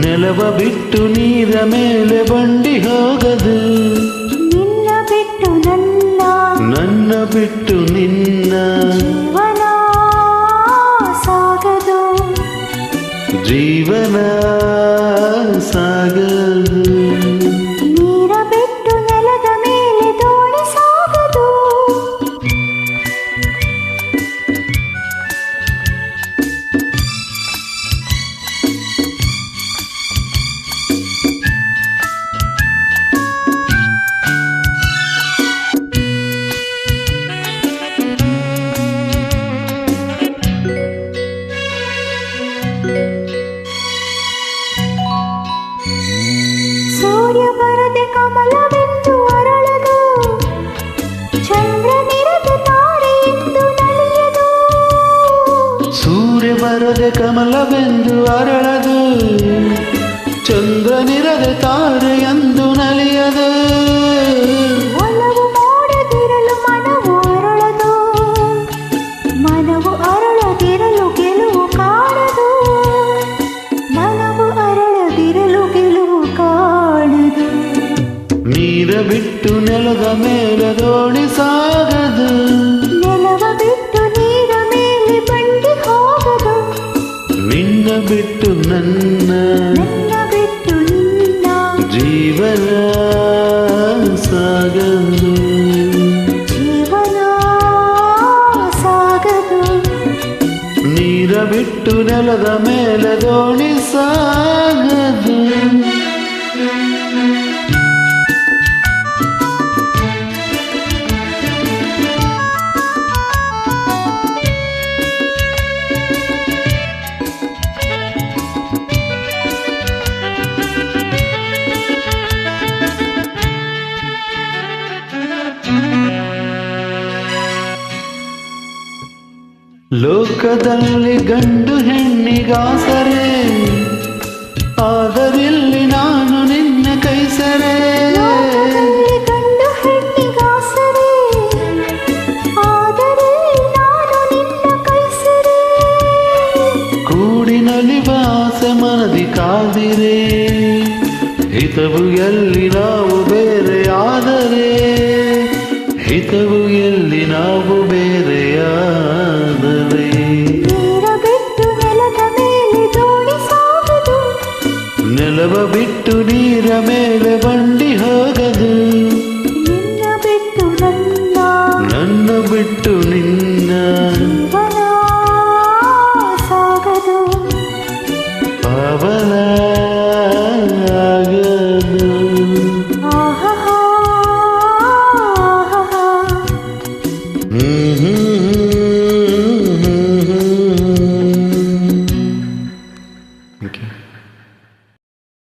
ನೆಲವ ಬಿಟ್ಟು ನೀರ ಮೇಲೆ ಬಂಡಿ ಹೋಗದು, ನಿನ್ನ ಬಿಟ್ಟು ನನ್ನ, ನನ್ನ ಬಿಟ್ಟು ನಿನ್ನ ಜೀವನ ಸಾಗದು, ಜೀವನ ಸಾಗದು. ನೀರ ಬಿಟ್ಟು ನೆಲದ ಮೇಲೆ ದೋಣಿ ಸಾಗದು. ಸೂರ್ಯ ಬರದೆ ಕಮಲವೆಂದು ಅರಳದು, ಚಂದ್ರನಿರದೆ ತಾರೆಯೆಂದು ನಲಿಯದು. ಸೂರ್ಯ ಬರದೆ ಕಮಲವೆಂದು ಅರಳದು, ಚಂದ್ರನಿರದೆ ತಾರೆಯೆಂದು ನಲಿಯದು. ಒಲವು ಮಾಡದಿರಲು ಮನವು ಅರಳದು, ಮನವು ಅರಳದಿರಲು ಗೆಲುವು ಕಾಣದು, ಮನವು ಅರಳದಿರಲು ಗೆಲುವು ಕಾಣದು. ನೀರ ಬಿಟ್ಟು ನೆಲದ ಮೇಲೆ ದೋಣಿ ಸಾಗದು, ನೆಲವ ಬಿಟ್ಟು ನೀರ ಮೇಲೆ ಬಂಡಿ ಹೋಗದು. ನಿನ್ನ ಬಿಟ್ಟು ನನ್ನ, ನನ್ನ ಬಿಟ್ಟು ನಿನ್ನ ಜೀವನ ಸಾಗದು, ಜೀವನ ಸಾಗದು. ನೀರ ಬಿಟ್ಟು ನೆಲದ ಮೇಲೆ ದೋಣಿ ಸಾಗದು. ಲೋಕದಲ್ಲಿ ಗಂಡು ಹೆಣ್ಣಿಗಾಸರೆ, ಆದರಿಲ್ಲಿ ನಾನು ನಿನ್ನ ಕೈಸರೆ. ಲೋಕದಲ್ಲಿ ಗಂಡು ಹೆಣ್ಣಿಗಾಸರೆ, ಆದರೆ ನಾನು ನಿನ್ನ ಕೈಸರೆ. ಕೂಡಿ ನಲಿವ ಆಸೆ ಮನದಿ ಕಾದಿರೆ, ಹಿತವು ಎಲ್ಲಿ ನಾವು ಬೇರೆ ಆದರೆ, ಹಿತವು ಎಲ್ಲಿ ನಾವು ಬೇರೆಯಾದರೆ. ನೀರ ಬಿಟ್ಟು ನೆಲದ ಮೇಲೆ ದೋಣಿ ಸಾಗದು, ನೆಲವ ಬಿಟ್ಟು ನೀರ ಮೇಲೆ ಬಂಡಿ ಹೋಗದು.